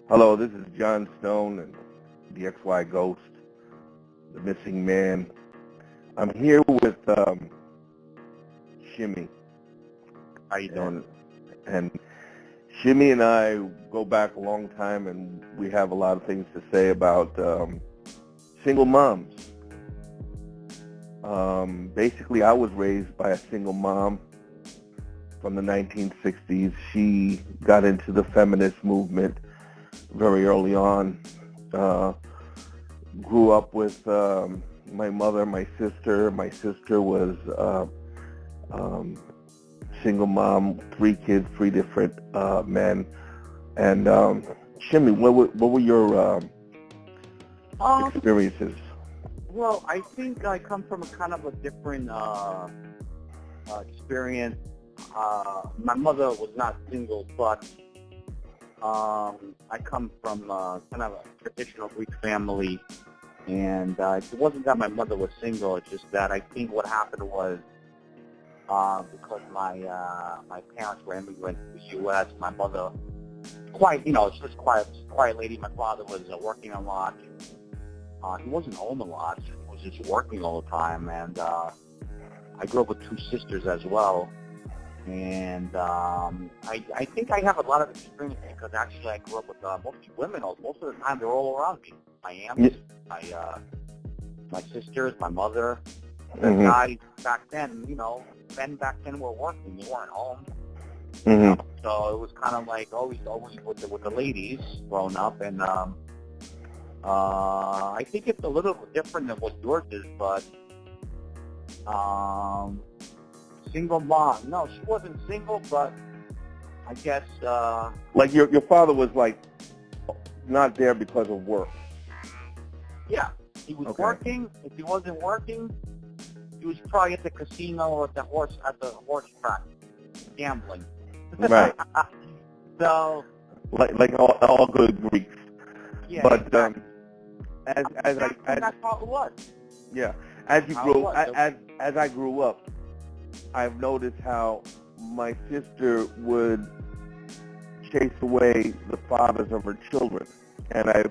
Hello, this is John Stone and TheXYGhost, the missing man. I'm here with Shimmy. How you doing? And Shimmy and I go back a long time, and we have a lot of things to say about single moms. Basically, I was raised by a single mom from the 1960s. She got into the feminist movement very early on. Grew up with my mother, my sister. My sister was single mom, 3 kids, 3 different men. And Shimmy, what were your experiences? Well, I think I come from a kind of a different experience. My mother was not single, but I come from kind of a traditional Greek family, and it wasn't that my mother was single. It's just that I think what happened was because my parents were immigrants to the U.S. My mother, she was quiet lady. My father was working a lot. He wasn't home a lot. He was just working all the time, and I grew up with 2 sisters as well. And I think I have a lot of experience because actually I grew up with mostly women. Most of the time they're all around me. My aunts, my sisters, my mother. The guys back then, men back then were working. They weren't home. So it was kind of like always with the ladies growing up. And I think it's a little different than what yours is, but single mom. No, she wasn't single, but I guess like your father was like not there because of work. Yeah, he was working. If he wasn't working, he was probably at the casino or at the horse track gambling. Right. So like all good Greeks. Yeah. But exactly. as that's how it was. Yeah. As I grew up, I've noticed how my sister would chase away the fathers of her children, and I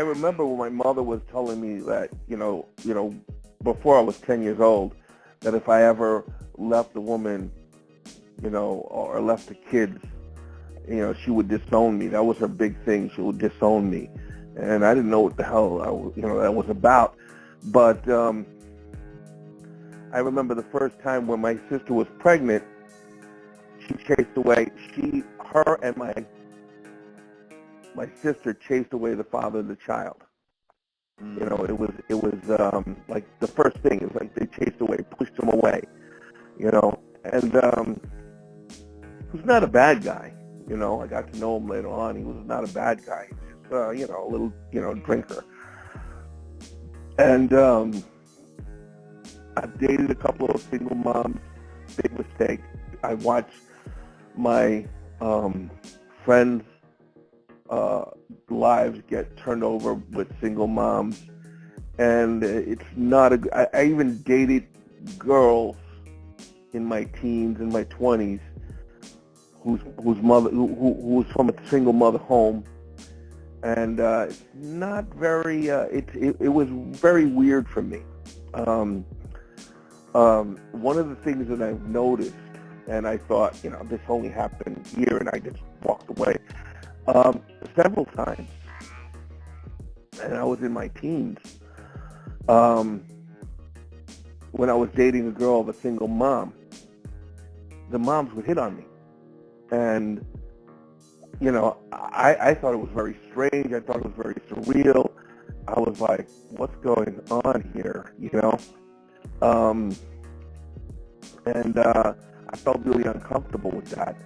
remember when my mother was telling me that before I was 10 years old, that if I ever left a woman, or left the kids, she would disown me. That was her big thing. She would disown me, and I didn't know what the hell that was about, but. I remember the first time when my sister was pregnant, she chased away, her and my sister chased away the father of the child. It was like the first thing. It was like they chased away, pushed him away, and he was not a bad guy. I got to know him later on. He was not a bad guy. He was just, a little, drinker. And, I've dated a couple of single moms. Big mistake. I watched my friends' lives get turned over with single moms, and it's not I even dated girls in my teens and my 20s whose mother who was from a single mother home, and it's not very. It was very weird for me. One of the things that I've noticed, and I thought, this only happened here, and I just walked away, several times, and I was in my teens, when I was dating a girl of a single mom, the moms would hit on me, and, I thought it was very strange. I thought it was very surreal. I was like, what's going on here, and I felt really uncomfortable with that,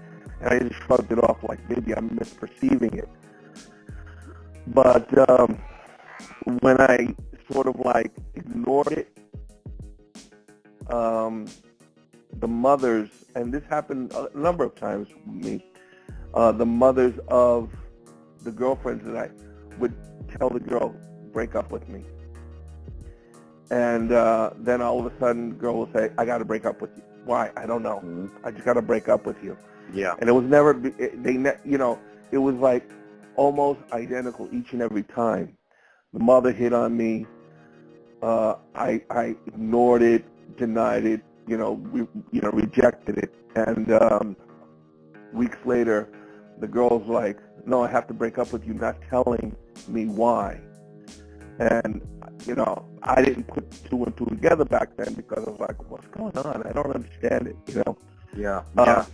and I just shrugged it off like maybe I'm misperceiving it. But when I sort of like ignored it, the mothers, and this happened a number of times with me, the mothers of the girlfriends that I would tell the girl, break up with me. And then all of a sudden, the girl will say, "I got to break up with you." Why? I don't know. Mhm. I just got to break up with you. Yeah. And it was never, it was like almost identical each and every time. The mother hit on me. I ignored it, denied it, rejected it. And weeks later, the girl's like, "No, I have to break up with you," not telling me why. And, I didn't put two and two together back then because I was like, "What's going on? I don't understand it," Yeah. That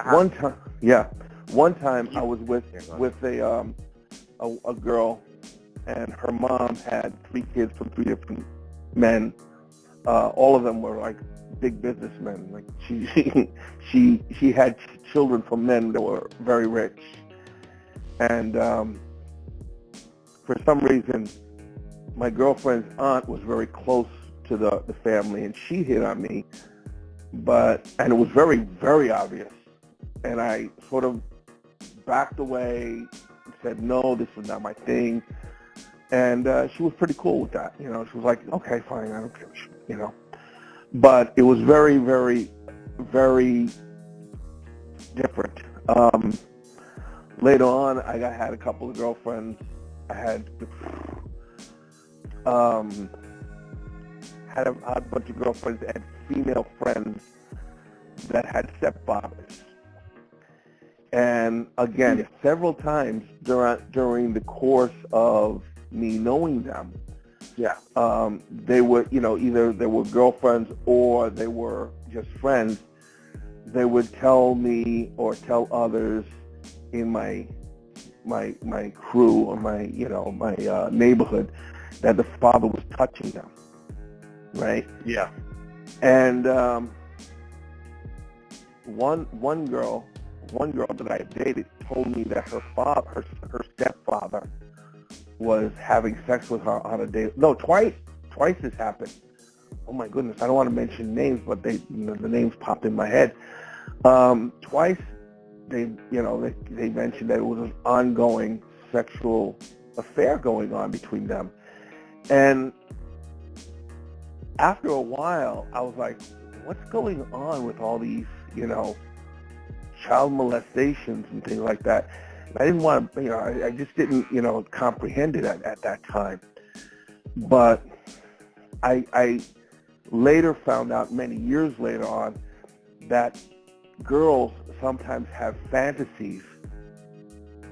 One happened. time, one time I was with Yeah, a girl, and her mom had 3 kids from 3 different men. All of them were like big businessmen. Like she had children from men that were very rich, and for some reason, my girlfriend's aunt was very close to the family, and she hit on me, and it was very, very obvious. And I sort of backed away, said, "No, this is not my thing." And she was pretty cool with that. She was like, "Okay, fine, I don't care," But it was very, very, very different. Later on, I had a couple of girlfriends. I had a bunch of girlfriends and female friends that had stepfathers. And again, several times during the course of me knowing them, they were, either they were girlfriends or they were just friends. They would tell me or tell others in my crew or my neighborhood that the father was touching them, right? Yeah. And one girl that I dated told me that her stepfather was having sex with her on a date. No, twice this happened. Oh my goodness, I don't want to mention names, but the names popped in my head. Twice they mentioned that it was an ongoing sexual affair going on between them. And after a while, I was like, what's going on with all these, child molestations and things like that? And I didn't want to, I just didn't, comprehend it at that time. But I later found out, many years later on, that girls sometimes have fantasies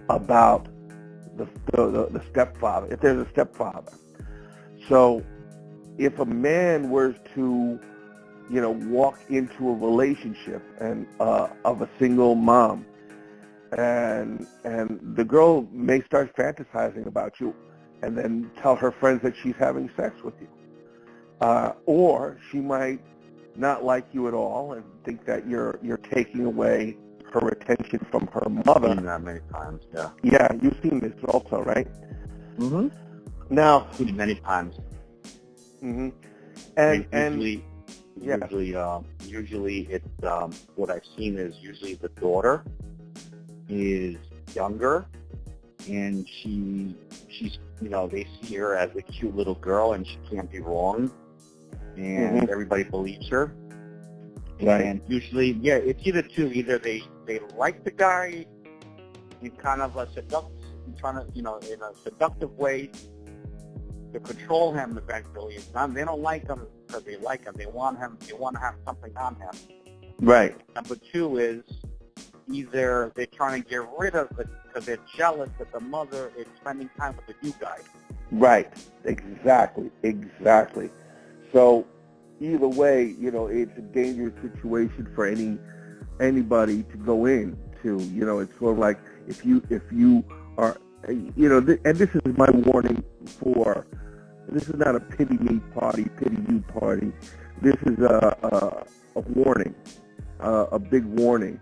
about the stepfather, if there's a stepfather. So if a man were to, walk into a relationship and of a single mom, and the girl may start fantasizing about you, and then tell her friends that she's having sex with you, or she might not like you at all and think that you're taking away her attention from her mother. I've seen that many times. Yeah. Yeah, you've seen this also, right? Mhm. Now, Seen it many times. mhm. Usually it's what I've seen is usually the daughter is younger, and she's they see her as a cute little girl, and she can't be wrong, and everybody believes her. Right. And usually, it's either two. Either they like the guy in kind of a in a seductive way to control him eventually. It's not, they don't like him because they like him. They want him. They want to have something on him. Right. Number two is either they're trying to get rid of it because they're jealous that the mother is spending time with the new guy. Right. Exactly. So either way, it's a dangerous situation for anybody to go into. It's sort of like if you are, and this is my warning for. This is not a pity me party, pity you party. This is a warning, a big warning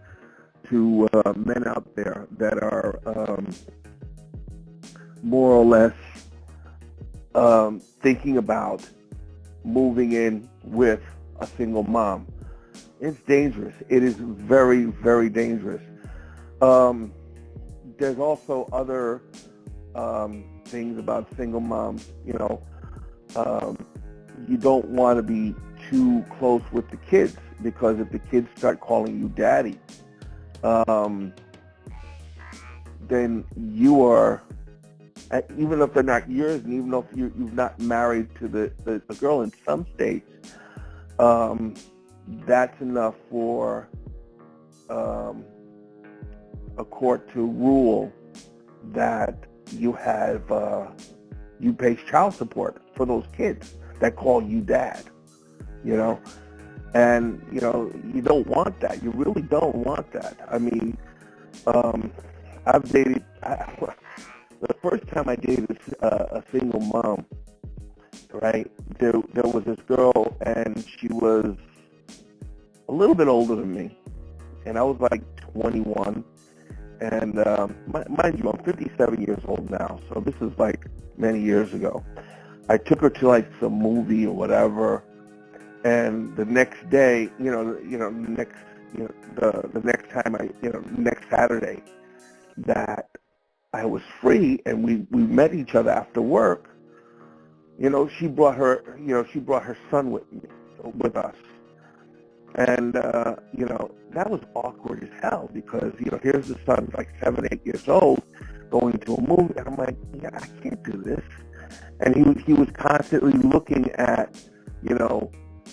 to men out there that are more or less thinking about moving in with a single mom. It's dangerous. It is very, very dangerous. There's also other things about single moms. you don't want to be too close with the kids, because if the kids start calling you daddy, then you are, even if they're not yours, and even if you've not married to the girl in some states, that's enough for a court to rule that you pay child support for those kids that call you dad, you know? And, you know, you don't want that. You really don't want that. I mean, I've dated, the first time I dated a single mom, right, there was this girl, and she was a little bit older than me, and I was like 21, and mind you, I'm 57 years old now, so this is like many years ago. I took her to like some movie or whatever, and the next day, the next time next Saturday that I was free, and we met each other after work, she brought her son with us. And, that was awkward as hell, because, here's the son, like 7, 8 years old, going to a movie, and I'm like, yeah, I can't do this. And he was constantly looking at,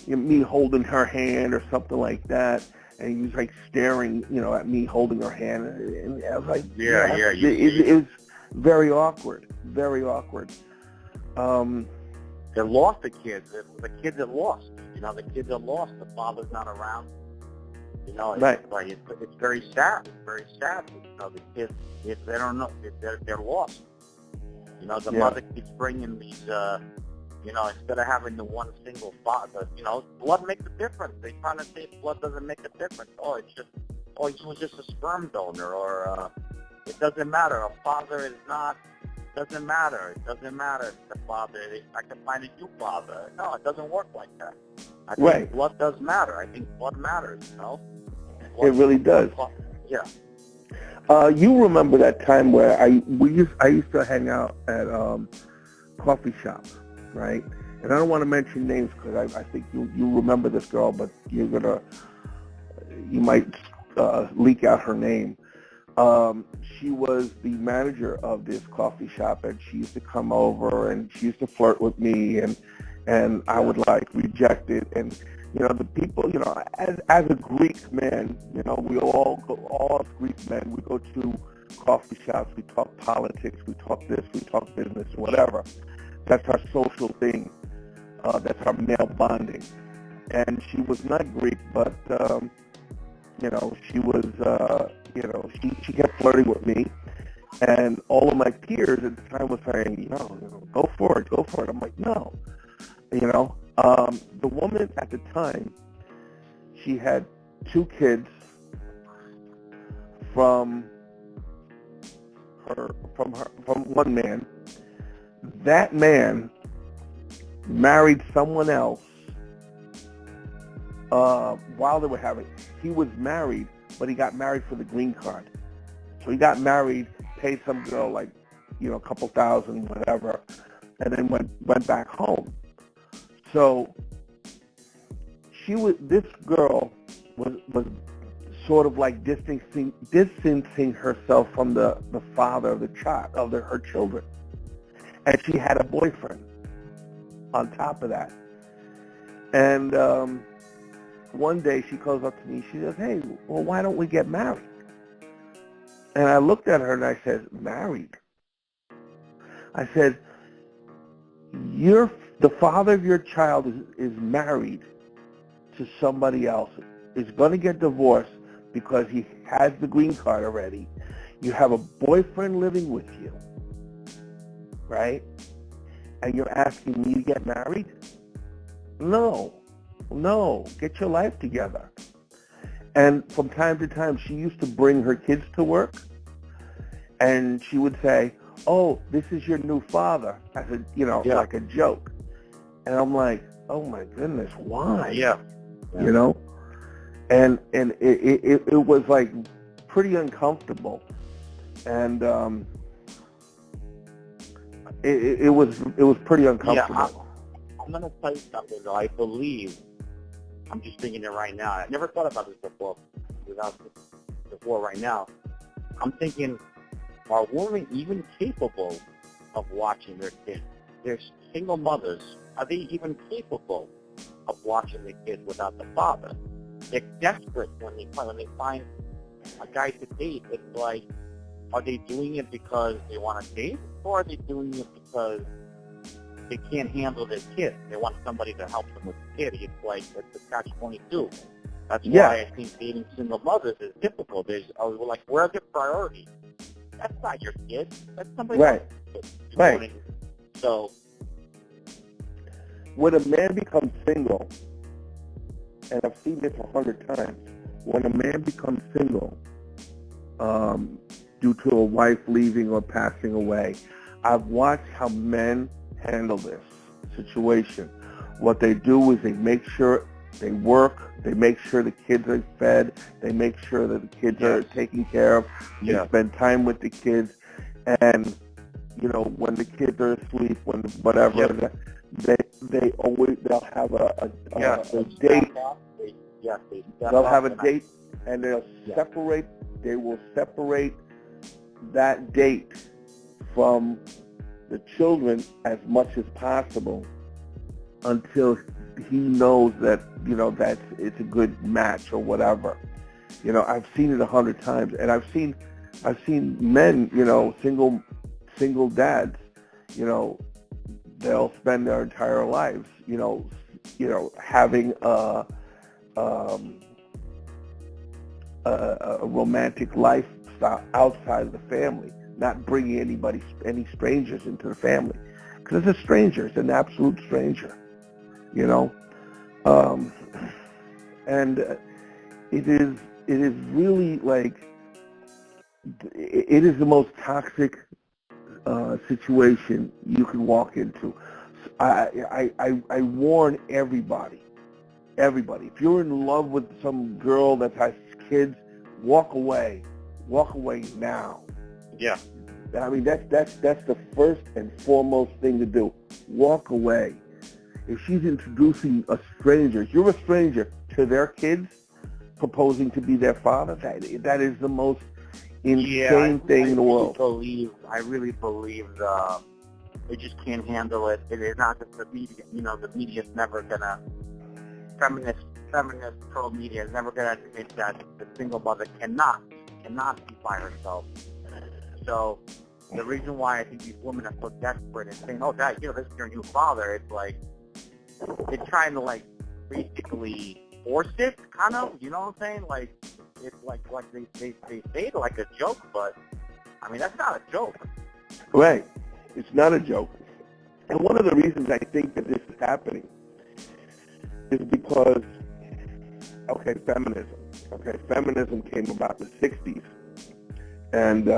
me holding her hand or something like that, and he was like staring, at me holding her hand, and I was like, it was very awkward, very awkward. They lost the kids. The kids are lost. The kids are lost. The father's not around. Right. It's very sad. It's very sad. The kids, if they don't know, they're lost. The mother keeps bringing these, instead of having the one single father, blood makes a difference. They're trying to say blood doesn't make a difference. He was just a sperm donor, or it doesn't matter. A father is not. Doesn't matter. It doesn't matter if the father. I can find a new father. No, it doesn't work like that. I think blood does matter. I think blood matters. Blood, it really does. Yeah. You remember that time where I used to hang out at coffee shops, right? And I don't want to mention names, because I think you remember this girl, but you might leak out her name. She was the manager of this coffee shop, and she used to come over, and she used to flirt with me, and I would like reject it. And the people, as a Greek man, we all as Greek men, we go to coffee shops, we talk politics, we talk this, we talk business, whatever. That's our social thing. That's our male bonding. And she was not Greek, but she was. She kept flirting with me, and all of my peers at the time was saying, go for it. I'm like, no. The woman at the time, she had 2 kids from one man. That man married someone else while they were having. He was married, but he got married for the green card. So he got married, paid some girl like, a couple thousand, whatever, and then went back home. So this girl was sort of like distancing herself from the father of her children. And she had a boyfriend on top of that. And one day she calls up to me, she says, hey, well, why don't we get married? And I looked at her and I said, married? I said, the father of your child is married to somebody else, is going to get divorced because he has the green card already. You have a boyfriend living with you, right? And you're asking me to get married? No, get your life together. And from time to time, she used to bring her kids to work, and she would say, oh, this is your new father, as a, like a joke. And I'm like, oh my goodness, why? Yeah. And it was like pretty uncomfortable, and it was pretty uncomfortable. I'm going to tell you something, though. I believe, I'm just thinking it right now. I never thought about this before right now. I'm thinking, are women even capable of watching their kids? They're single mothers. Are they even capable of watching the kids without the father? They're desperate when they find a guy to date. It's like, are they doing it because they want to date, or are they doing it because they can't handle their kid? They want somebody to help them with the kid. It's like, it's a catch-22. That's why I think dating single mothers is difficult. Like, where's your priority? That's not your kid. That's somebody else's kid. Right. So, when a man becomes single, and I've seen this 100 times, when a man becomes single due to a wife leaving or passing away, I've watched how men handle this situation. What they do is they make sure they work, they make sure the kids are fed, they make sure that the kids are taken care of, they spend time with the kids, and, you know, when the kids are asleep, when whatever, they'll have a date. They'll have a date, and they will separate that date from the children as much as possible until he knows that, you know, that it's a good match or whatever. You know, I've seen it 100 times, and I've seen men, you know, single dads, you know, they'll spend their entire lives, you know, having a romantic lifestyle outside of the family, not bringing any strangers into the family, because it's a stranger, it's an absolute stranger, you know, and it is really like, it is the most toxic situation you can walk into. I warn everybody, if you're in love with some girl that has kids, walk away now. Yeah. I mean, that's the first and foremost thing to do. Walk away. If she's introducing a stranger, you're a stranger to their kids, proposing to be their father, that is the most insane thing in the world. I really believe they just can't handle it. It is not just the media. You know, the media's never gonna, feminist pro media is never gonna admit that the single mother cannot be by herself. So the reason why I think these women are so desperate and saying, "Oh, Dad, you know, this is your new father," it's like they're trying to, like, basically force it, kind of. You know what I'm saying? Like, it's like they say it like a joke, but I mean, that's not a joke. Right. It's not a joke. And one of the reasons I think that this is happening is because, feminism came about in the 60s. And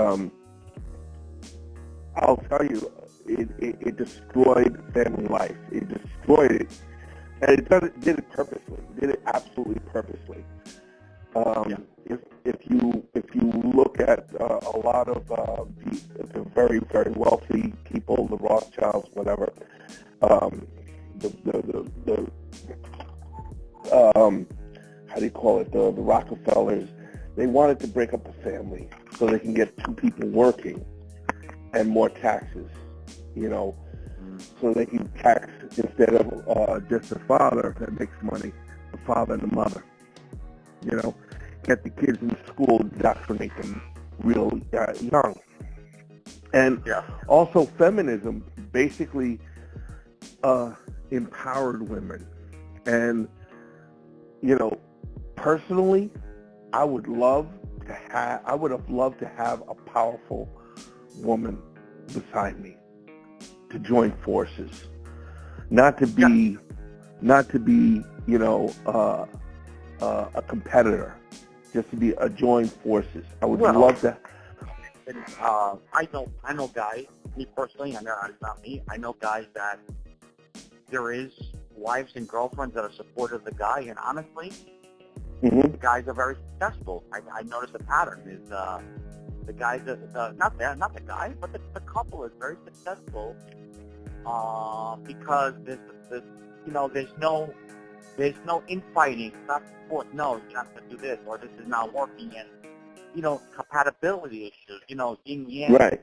I'll tell you, it destroyed family life. It destroyed it. And it did it purposely. It did it absolutely purposely. If you look at a lot of the very, very wealthy people, the Rothschilds, whatever, how do you call it, the Rockefellers, they wanted to break up the family so they can get two people working and more taxes, you know, so they can tax, instead of just the father that makes money, the father and the mother, you know, get the kids in school, indoctrinate them real young. And also feminism basically empowered women. And, you know, personally, I would have loved to have a powerful woman beside me to join forces, not to be, you know, a competitor, just to be a join forces. I would love to. And, I know guys. Me personally, I know it's not me. I know guys that there is wives and girlfriends that are supportive of the guy, and honestly, the guys are very successful. I noticed a pattern is the guys, not the guy, but the couple is very successful because there's there's no infighting, back and forth. No, you have to do this, or this is not working, and compatibility issues. Yin yang. Right.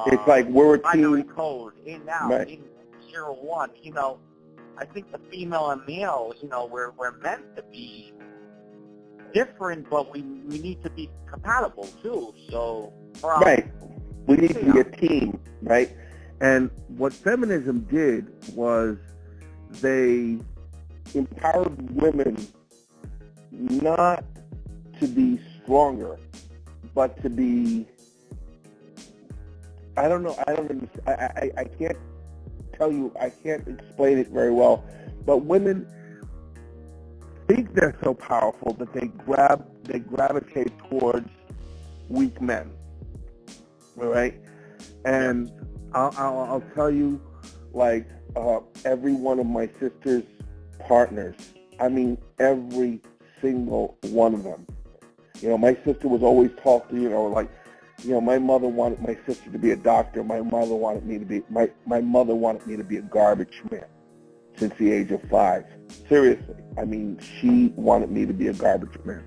It's like we're a binary team. code, in out, Right. in 0-1. I think the female and male, we're meant to be different, but we need to be compatible too. So Right. We need to be a team, right? And what feminism did was they empowered women not to be stronger, but to be, I don't understand, I can't tell you, I can't explain it very well, but women think they're so powerful that they gravitate towards weak men, all right? And I'll tell you, like, every one of my sister's partners, I mean every single one of them. My sister was always taught to, my mother wanted my sister to be a doctor. My mother wanted me to be a garbage man since the age of 5. Seriously. I mean, she wanted me to be a garbage man.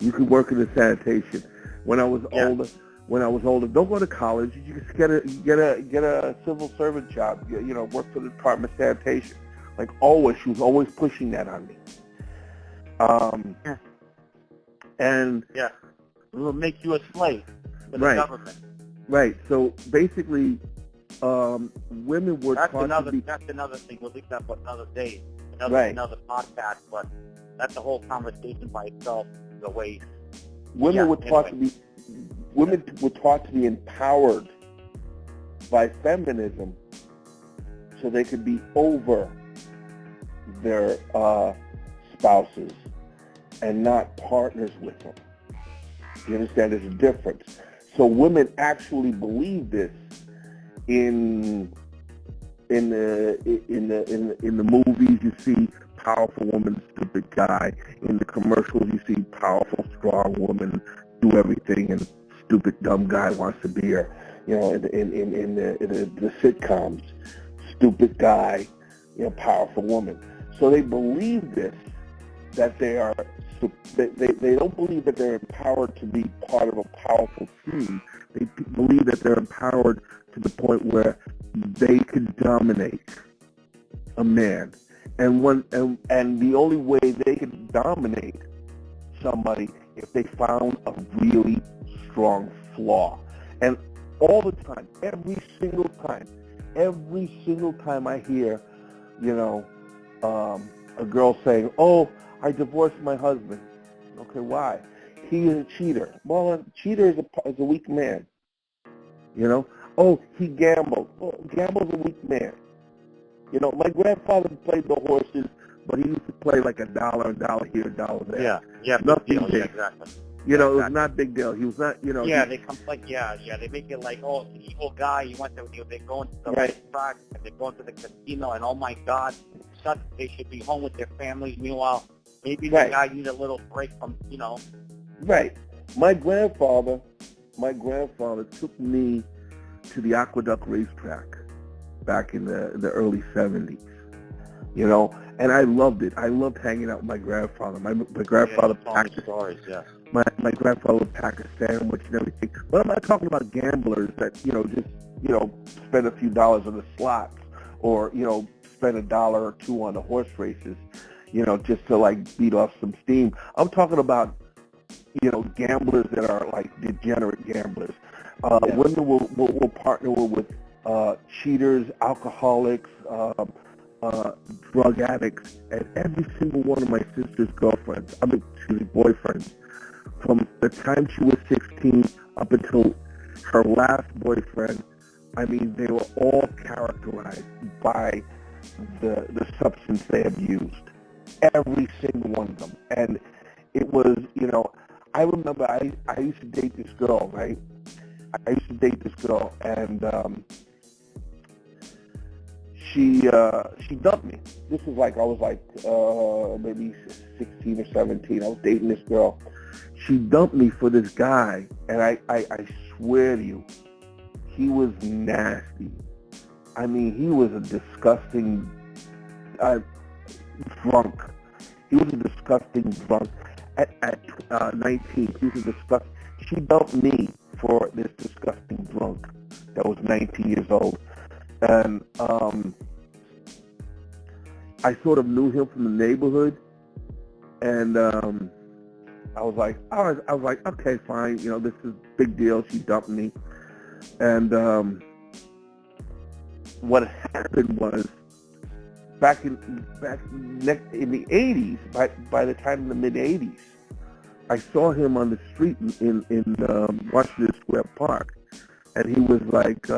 You could work in the sanitation. When I was older, don't go to college. You just get a civil servant job. Work for the Department of Sanitation. Like always, she was always pushing that on me. And it will make you a slave for the government. Right. So basically, women were taught to be. That's another thing. We'll leave that for another day, Right. another podcast. But that's a whole conversation by itself. The way Women were taught to be. Women were taught to be empowered by feminism, so they could be over their spouses and not partners with them. You understand? There's a difference. So women actually believe this in the movies. You see powerful woman, stupid guy. In the commercials, you see powerful, strong woman do everything, and stupid, dumb guy wants to be her. In the sitcoms, stupid guy, powerful woman. So they believe this, that they are. They don't believe that they're empowered to be part of a powerful team. They believe that they're empowered to the point where they can dominate a man. And the only way they can dominate somebody if they found a really strong flaw. And all the time, every single time I hear, a girl saying, "Oh, I divorced my husband." Okay, why? He is a cheater. Well, a cheater is a weak man. Oh, he gambled. Well, gamble's a weak man. My grandfather played the horses, but he used to play like a dollar here, a dollar there. Nothing big. Yeah, exactly. It was not a big deal. He was not, they come like, they make it like, oh, it's an evil guy. They're going to the racetrack, and they're going to the casino, and oh my God, they should be home with their families. Meanwhile, maybe the guy needs a little break from, Right. My grandfather took me to the Aqueduct racetrack back in the early 70s. And I loved it. I loved hanging out with my grandfather. My grandfather packed stories, my grandfather would pack a sandwich and everything. But I'm not talking about gamblers that, just spend a few dollars on the slots or, spend $1 or $2 on the horse races, just to like beat off some steam. I'm talking about, gamblers that are like degenerate gamblers. Women will partner with cheaters, alcoholics, drug addicts, and every single one of my sister's boyfriends, from the time she was 16 up until her last boyfriend, I mean, they were all characterized by the substance they have used. Every single one of them. And it was, I remember I used to date this girl, right? I used to date this girl, and she dumped me. This was like, I was like maybe 16 or 17. I was dating this girl. She dumped me for this guy, and I swear to you, he was nasty. I mean, he was a disgusting drunk. He was a disgusting drunk. At 19, he was a disgusting. She dumped me for this disgusting drunk that was 19 years old. And I sort of knew him from the neighborhood, and I was like, okay, fine, this is a big deal. She dumped me, and what happened was back in the 80s, by the time in the mid 80s, I saw him on the street in Washington Square Park, and he was like,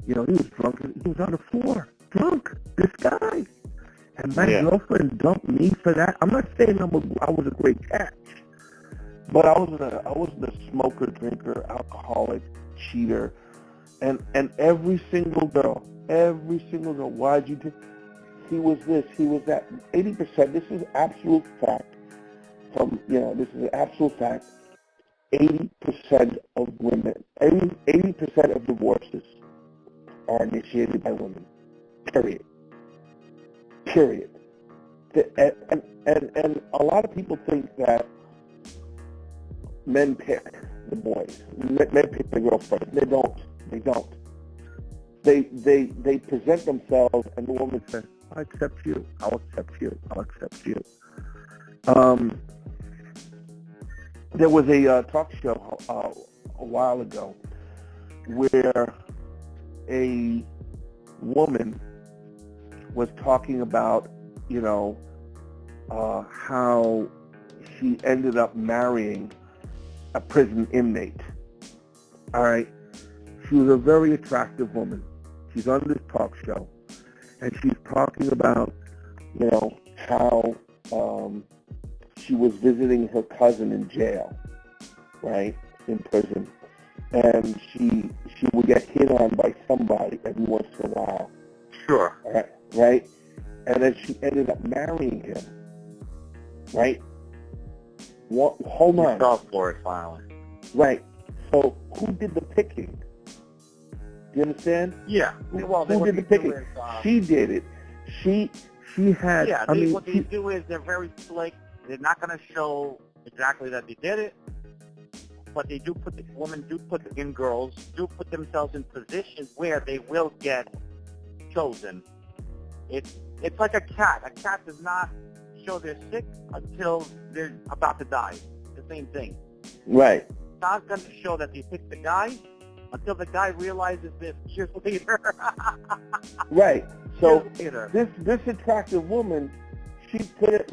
he was drunk. He was on the floor, drunk. This guy. And my girlfriend dumped me for that. I'm not saying I was a great catch, but I wasn't a smoker, drinker, alcoholic, cheater, and every single girl, why'd you do? He was this, he was that. 80%. This is absolute fact. This is an absolute fact. 80% of women, 80% of divorces are initiated by women. Period. And a lot of people think that men pick the boys. Men pick the girls first. They don't. They present themselves, and the woman says, I'll accept you. I'll accept you. I'll accept you. There was a talk show a while ago where a woman was talking about, how she ended up marrying a prison inmate. All right. She was a very attractive woman. She's on this talk show, and she's talking about, how she was visiting her cousin in jail, right, in prison, and she would get hit on by somebody every once in a while. Sure. Right? And then she ended up marrying him. Right? Hold on. You fell for it finally. Right. So who did the picking? Do you understand? Yeah. Who did the picking? She did it. She had. Yeah. What they do is they're very slick. They're not going to show exactly that they did it, but they do put girls do put themselves in positions where they will get chosen. It's like a cat. A cat does not show they're sick until they're about to die. The same thing. Right. It's not going to show that they picked the guy until the guy realizes this years later. Right. So this attractive woman, she would,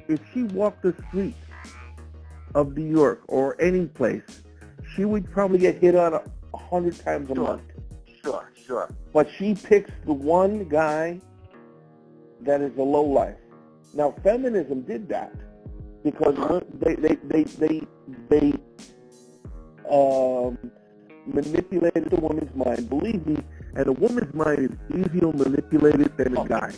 if she walked the streets of New York or any place, she would probably get hit on 100 times a month. Sure. But she picks the one guy that is a lowlife. Now, feminism did that because they manipulated the woman's mind. Believe me, and a woman's mind is easier manipulated than a guy.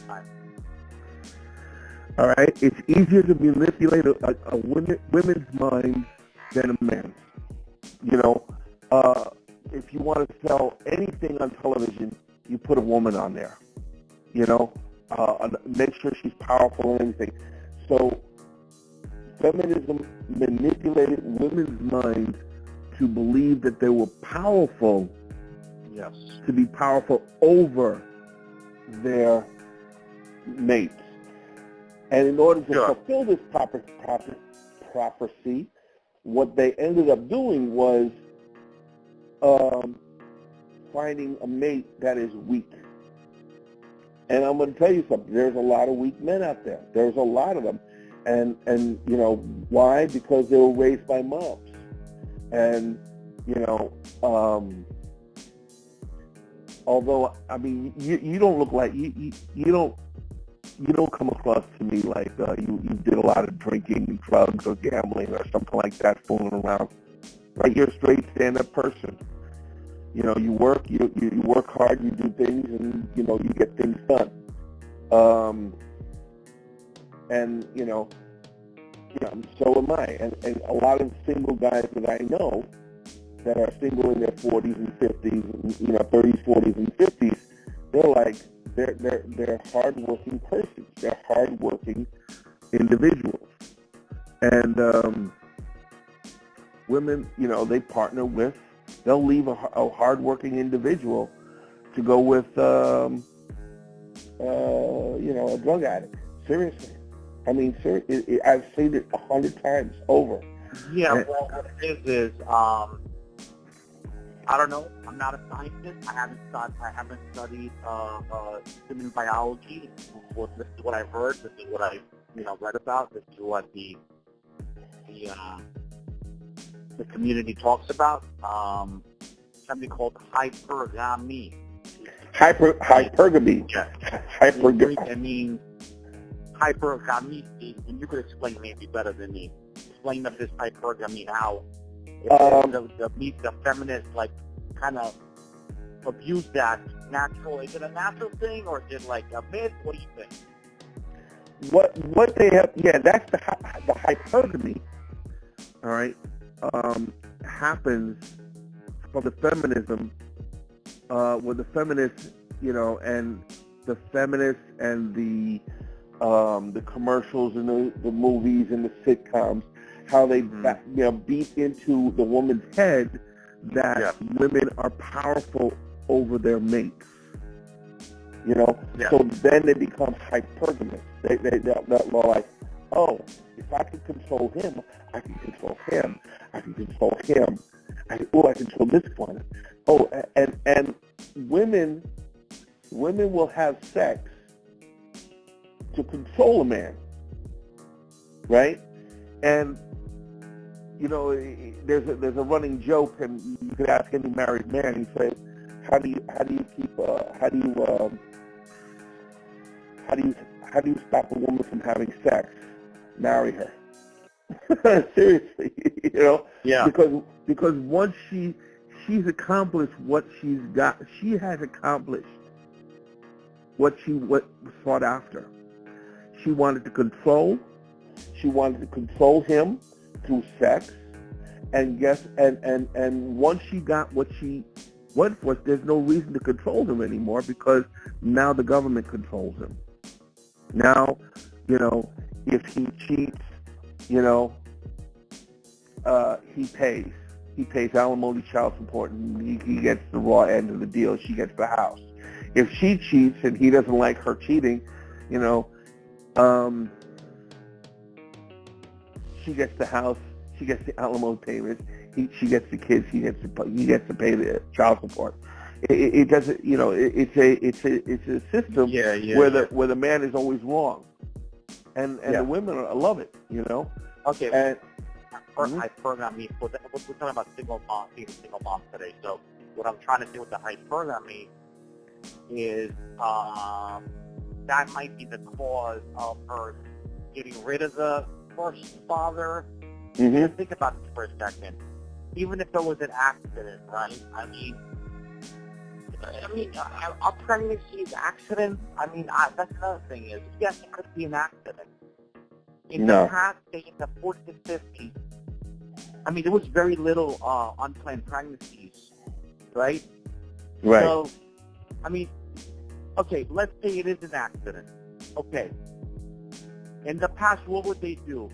All right, it's easier to manipulate a women's mind than a man's. If you want to sell anything on television, you put a woman on there. Make sure she's powerful and everything. So feminism manipulated women's minds to believe that they were powerful. Yes. To be powerful over their mates. And in order to fulfill this prophecy, what they ended up doing was finding a mate that is weak. And I'm going to tell you something. There's a lot of weak men out there. There's a lot of them. And why? Because they were raised by moms. And, although, I mean, you don't look like, you don't come across to me like you did a lot of drinking, drugs, or gambling, or something like that, fooling around. Right? You're a straight stand-up person. You work, you work hard, you do things, and you get things done. So am I. And a lot of single guys that I know that are single in their 40s and 50s, 30s, 40s, and 50s, they're like, they're hardworking persons. They're hardworking individuals, and women, they partner with. They'll leave a hardworking individual to go with, a drug addict. Seriously, I mean, I've seen it 100 times over. Yeah, well, what it is, I don't know. I'm not a scientist. I haven't studied human biology. This is what I've heard. This is what I read about. This is what the community talks about. Something called hypergamy. Hypergamy. Yeah. Hypergamy. I mean, hypergamy. And you could explain maybe better than me. Explain up this hypergamy, how the feminists kind of abuse that natural. Is it a natural thing or is it like a myth? What do you think? What they have? Yeah, that's the hypergamy. All right, happens from the feminism, with the feminists, and the feminists and the commercials and the movies and the sitcoms, how they beat into the woman's head that women are powerful over their mates. So then they become hypergamous. They're like, oh, if I can control him, I can control him. I can control him. I control this one. Oh, and women will have sex to control a man, right? And there's a running joke, and you could ask any married man. He says, how do you stop a woman from having sex? Marry her. Seriously, Yeah. Because once she's accomplished what she has accomplished what was sought after. She wanted to control him through sex, and once she got what she went for, there's no reason to control him anymore, because now the government controls him. Now, if he cheats, he pays. He pays alimony, child support, and he gets the raw end of the deal. She gets the house. If she cheats and he doesn't like her cheating, she gets the house. She gets the alimony payments. She gets the kids. He gets to pay the child support. It doesn't. It's a system where the man is always wrong, and the women love it. Okay. And hypergamy. We're talking about single moms today. So what I'm trying to do with the hypergamy is that might be the cause of her getting rid of the first father. Mm-hmm. Think about this for a second. Even if it was an accident, right? I mean, are pregnancies accidents? That's another thing is, yes, it could be an accident. In the past, say in the 40s and 50s, there was very little unplanned pregnancies, right? Right. So, okay, let's say it is an accident. Okay. In the past, what would they do?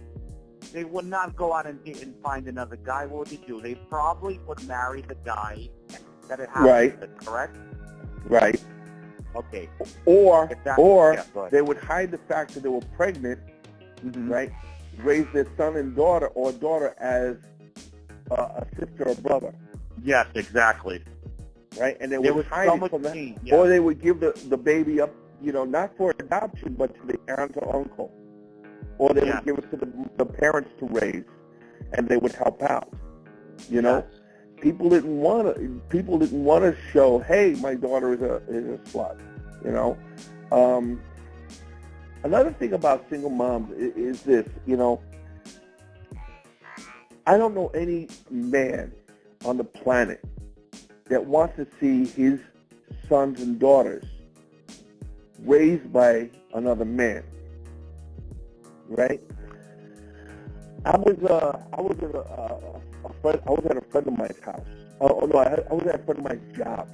They would not go out and find another guy. What would they do? They probably would marry the guy that it happened with, correct? Right. Okay. Or they would hide the fact that they were pregnant, right? Raise their son and daughter, or daughter as a sister or brother. Yes, exactly. Right, and they would hide it from that, or they would give the baby up, not for adoption, but to the aunt or uncle, or they would give it to the parents to raise, and they would help out. People didn't want to show, hey, my daughter is a slut. Another thing about single moms is this. I don't know any man on the planet that wants to see his sons and daughters raised by another man, right? I was at a friend of mine's house. I was at a friend of mine's job,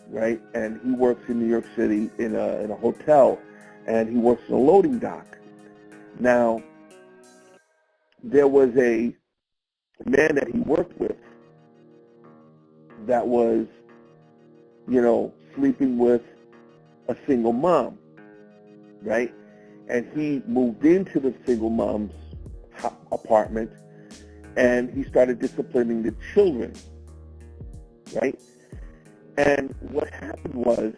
right? And he works in New York City in a hotel, and he works in a loading dock. Now, there was a man that he worked with that was, sleeping with a single mom, right? And he moved into the single mom's apartment, and he started disciplining the children, right? And what happened was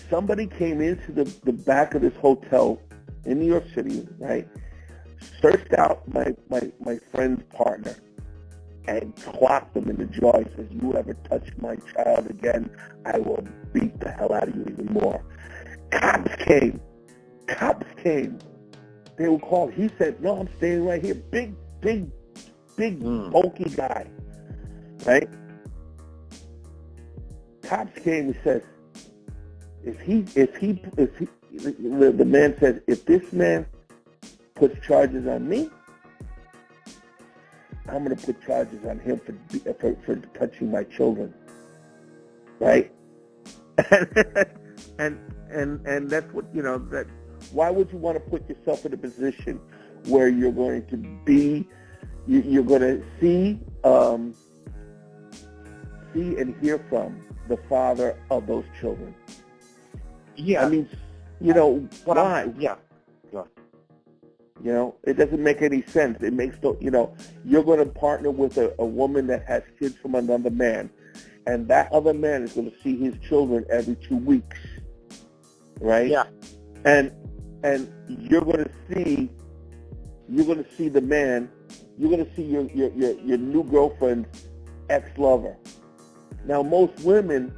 somebody came into the back of this hotel in New York City, right? Searched out my friend's partner and clocked him in the jaw. He says, "You ever touch my child again, I will beat the hell out of you even more." Cops came. They were called. He said, "No, I'm staying right here." Big, bulky guy, right? Cops came and says, the man says, "If this man puts charges on me, I'm going to put charges on him for touching my children," right? and that's what that. Why would you want to put yourself in a position where you're going to be, you're going to see and hear from the father of those children? Yeah. I mean, why? Yeah. Go on. It doesn't make any sense. It makes no, you're going to partner with a woman that has kids from another man, and that other man is going to see his children every 2 weeks, right? Yeah. And you're going to see the man, you're going to see your new girlfriend's ex-lover. Now, most women,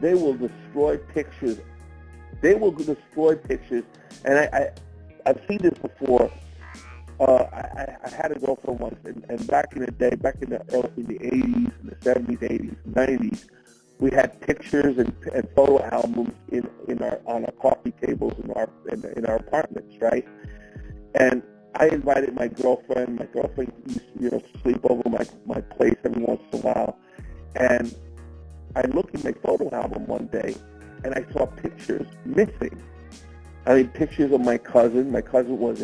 they will destroy pictures. And I've seen this before. I had a girlfriend once, and back in the day, back in the early 80s, in the 70s, 80s, 90s, we had pictures and photo albums on our coffee tables in our apartments, right? And I invited my girlfriend. My girlfriend used to sleep over my place every once in a while. And I looked at my photo album one day, and I saw pictures missing. I mean, pictures of my cousin. My cousin was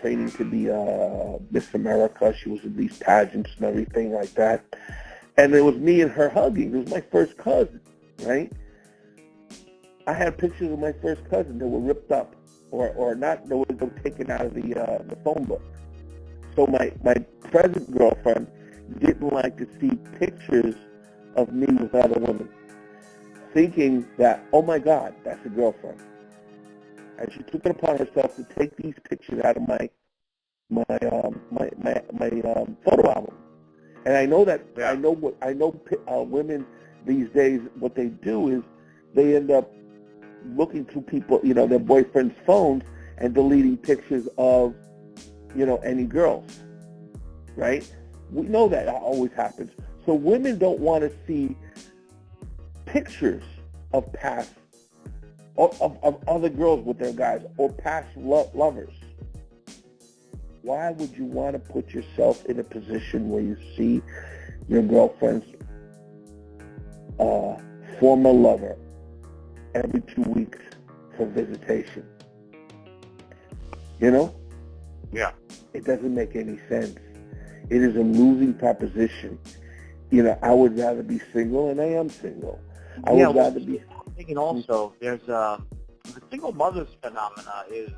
training to be Miss America. She was in these pageants and everything like that. And it was me and her hugging. It was my first cousin, right? I had pictures of my first cousin that were ripped up or not, that were taken out of the phone book. So my present girlfriend didn't like to see pictures of me with other women, thinking that, oh my God, that's a girlfriend. And she took it upon herself to take these pictures out of my photo album. And I know that women these days, what they do is they end up looking through people, their boyfriend's phones and deleting pictures of, any girls, right? We know that always happens. So women don't want to see pictures of past, of other girls with their guys or past lovers. Why would you want to put yourself in a position where you see your girlfriend's former lover every 2 weeks for visitation? Yeah. It doesn't make any sense. It is a losing proposition. I would rather be single, and I am single. I would rather be... I'm thinking also, there's the single mothers phenomena is...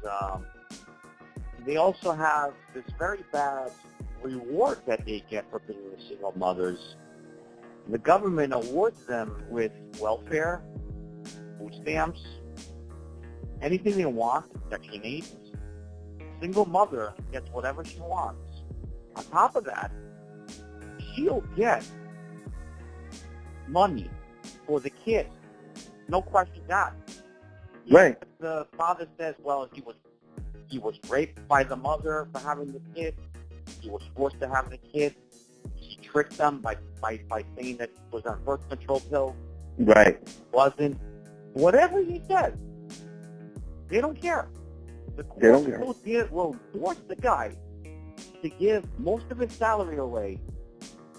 they also have this very bad reward that they get for being single mothers. The government awards them with welfare, food stamps, anything they want, Section 8. Single mother gets whatever she wants. On top of that, she'll get money for the kid. No question asked. Right. The father says, well, he was raped by the mother for having the kid. He was forced to have the kid. She tricked them by saying that it was on birth control pill. Right. Wasn't. Whatever he says, they don't care. The court will force the guy to give most of his salary away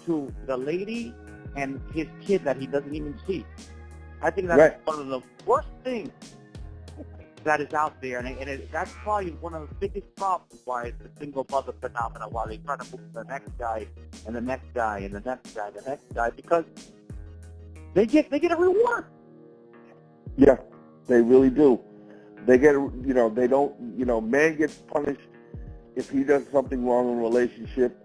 to the lady and his kid that he doesn't even see. I think that's one of the worst things that is out there, and that's probably one of the biggest problems why it's the single mother phenomenon, why they try to move to the next guy and the next guy and the next guy and the next guy, because they get a reward. Yeah, they really do. They get, they don't, man gets punished if he does something wrong in a relationship.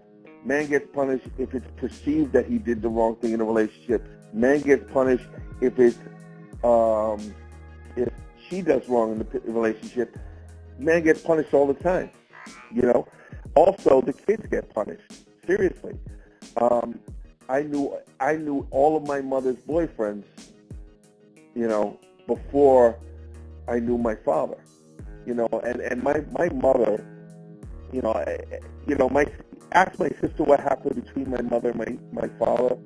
Man gets punished if it's perceived that he did the wrong thing in a relationship. Man gets punished if it's, if she does wrong in the relationship. Man gets punished all the time, Also, the kids get punished. Seriously. I knew all of my mother's boyfriends, before I knew my father, and my mother, ask my sister what happened between my mother and my father,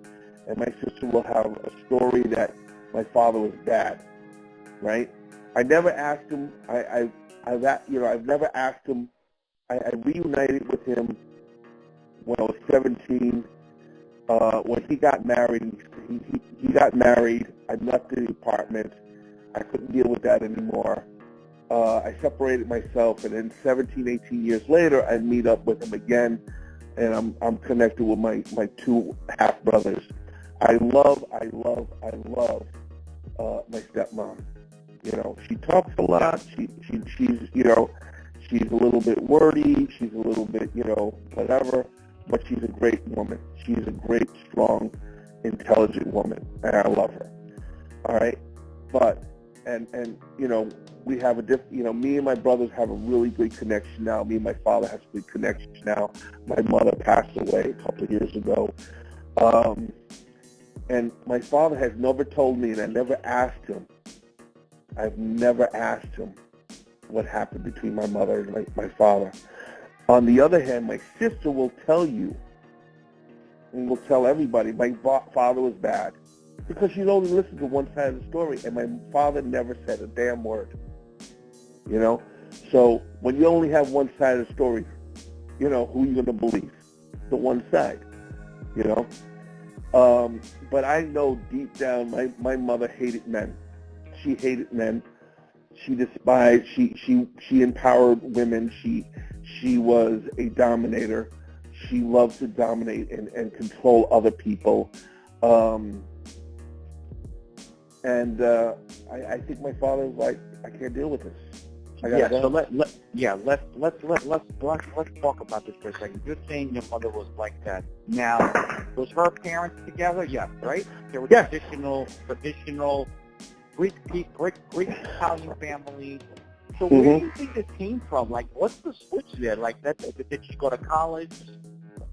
and my sister will have a story that my father was bad, right? I never asked him. I've never asked him. I reunited with him when I was 17. When he got married, he got married. I left the apartment. I couldn't deal with that anymore. I separated myself, and then 17, 18 years later, I meet up with him again, and I'm connected with my two half brothers. I love my stepmom. She talks a lot. She's a little bit wordy. She's a little bit, whatever. But she's a great woman. She's a great, strong, intelligent woman, and I love her. All right, but we have me and my brothers have a really good connection now. Me and my father have a good connection now. My mother passed away a couple of years ago, and my father has never told me, and I never asked him. I've never asked him what happened between my mother and my father. On the other hand, my sister will tell you, and will tell everybody, my father was bad, because she's only listened to one side of the story, and my father never said a damn word. So when you only have one side of the story, who are you going to believe? The one side, But I know deep down my mother hated men. She hated men. She despised. She empowered women. She was a dominator. She loved to dominate and control other people. I think my father was like, I can't deal with this. Yeah. So let's talk about this for a second. You're saying your mother was like that. Now, was her parents together? Yes, right? They were traditional Greek Italian family. So where do you think this came from? Like, what's the switch there? Like, did she go to college?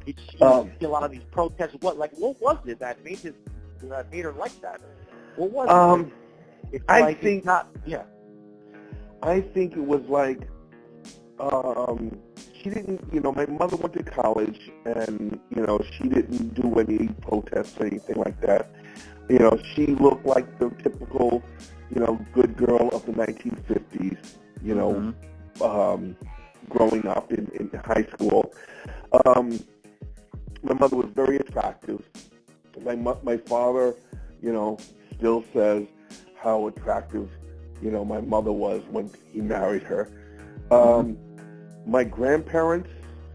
Did she see a lot of these protests? What was it that made her like that? What was it? I think it was like she didn't. My mother went to college, and she didn't do any protests or anything like that. She looked like the typical, good girl of the 1950s. Growing up in high school. My mother was very attractive. My father, still says how attractive, my mother was when he married her. My grandparents,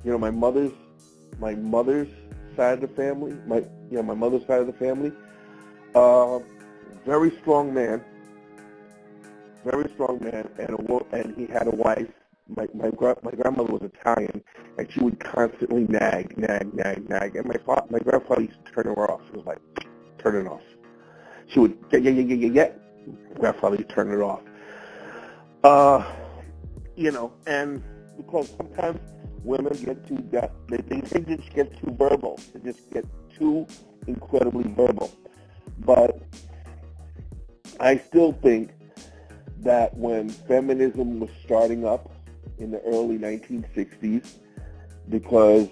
my mother's side of the family, my mother's side of the family, very strong man, and he had a wife. My grandmother was Italian, and she would constantly nag, and my grandfather used to turn her off. He was like, turn it off. She would yeah. Grandfather used to turn it off. And because sometimes women get too they just get too verbal. They just get too incredibly verbal. But I still think that when feminism was starting up in the early 1960s, because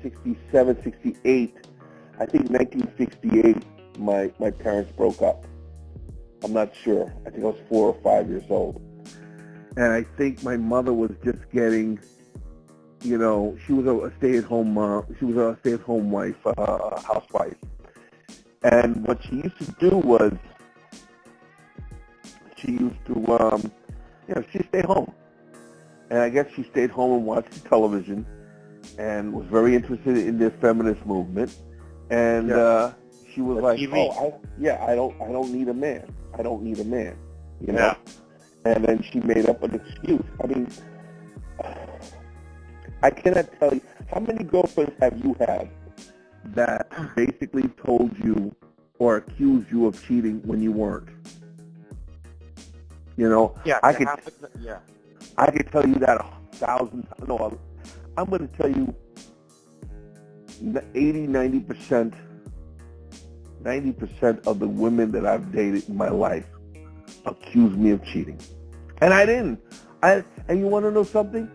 67, 68, I think 1968, my parents broke up. I'm not sure. I think I was 4 or 5 years old. And I think my mother was just getting you know, she was a stay-at-home mom. She was a stay-at-home wife, housewife. And what she used to do was she used to, you know, she stayed home. And I guess she stayed home and watched television and was very interested in the feminist movement. And she was like, TV. I don't need a man. I don't need a man, you know? Yeah. And then she made up an excuse. I mean, I cannot tell you, how many girlfriends have you had that basically told you or accused you of cheating when you weren't? You know, Yeah. I could tell you that 1,000 times. No, I'm going to tell you 80, 90% of the women that I've dated in my life accuse me of cheating. And I didn't. And you want to know something?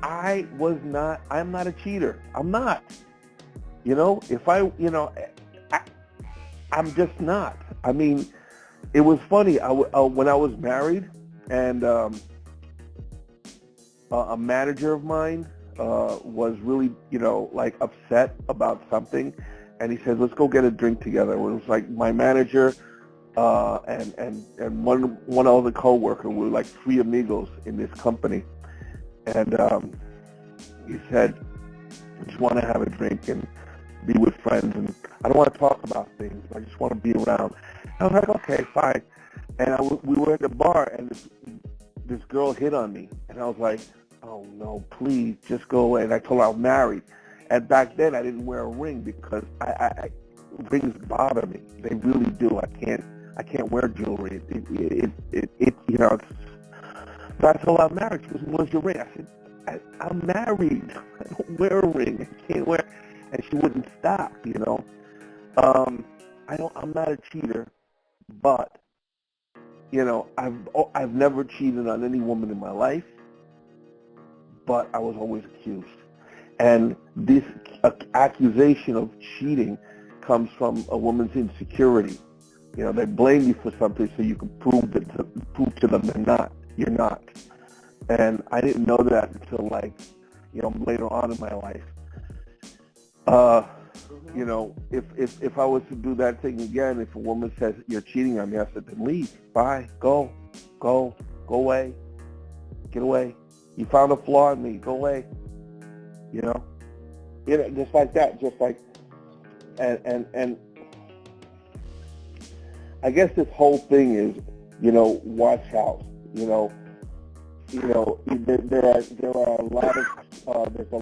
I'm not a cheater. I'm not. You know, I'm just not. I mean, it was funny. When I was married, and a manager of mine was really, you know, like upset about something, and he said, "Let's go get a drink together." It was like my manager and one other coworker. We were like three amigos in this company, and he said, "I just want to have a drink and be with friends, and I don't want to talk about things. I just want to be around." I was like, "Okay, fine." And we were at the bar, and this girl hit on me, and I was like, "Oh no, please, just go away." And I told her I was married, and back then I didn't wear a ring because I rings bother me. They really do. I can't wear jewelry. It you know. So I told her I'm married. She goes, "Where's your ring?" I said, I'm married. I don't wear a ring. I can't wear. And she wouldn't stop, you know. I'm not a cheater, but you know, I've never cheated on any woman in my life, but I was always accused. And this accusation of cheating comes from a woman's insecurity. You know, they blame you for something so you can prove to them you're not. And I didn't know that until, like, you know, later on in my life. You know, if I was to do that thing again, if a woman says you're cheating on me, I said, then leave. Bye. Go away. Get away. You found a flaw in me. Go away. You know, just like that. Just like, and I guess this whole thing is, you know, watch out. You know, there are a lot of there's a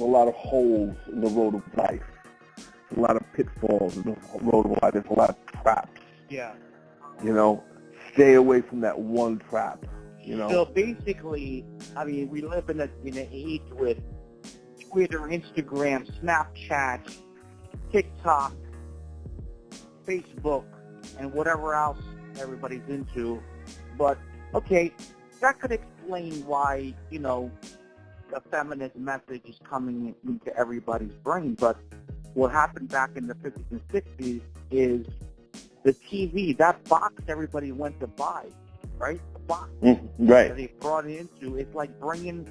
lot of holes in the road of life. There's a lot of pitfalls in the road of life. There's a lot of traps. Yeah. You know, stay away from that one trap. You know. So basically, I mean, we live in an age with Twitter, Instagram, Snapchat, TikTok, Facebook, and whatever else everybody's into. But, okay, that could explain why, you know, the feminist message is coming into everybody's brain. But what happened back in the 50s and 60s is the TV, that box everybody went to buy, right? The box right. that they brought it into, it's like bringing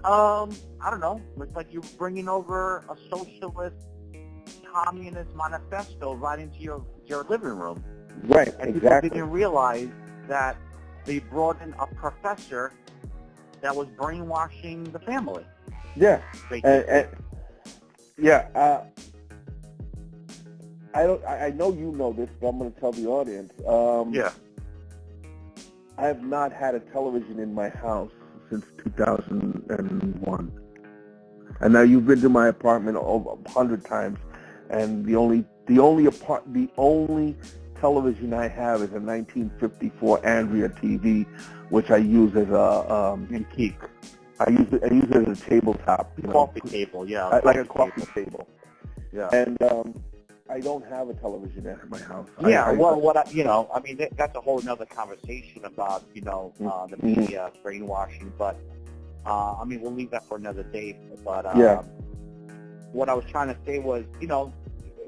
I don't know, it's like you're bringing over a socialist communist manifesto right into your living room. Right, and exactly. People didn't realize that they brought in a professor that was brainwashing the family. Yeah, and yeah. I know you know this, but I'm going to tell the audience. Yeah. I have not had a television in my house since 2001. And now you've been to my apartment over 100 times, and the only television I have is a 1954 Andrea TV, which I use as a antique. I use it as a tabletop, you know, coffee table, yeah, like a coffee table. Yeah, and I don't have a television at my house. Yeah, I mean, that's a whole another conversation about, you know, the media brainwashing. But I mean, we'll leave that for another day. But what I was trying to say was, you know,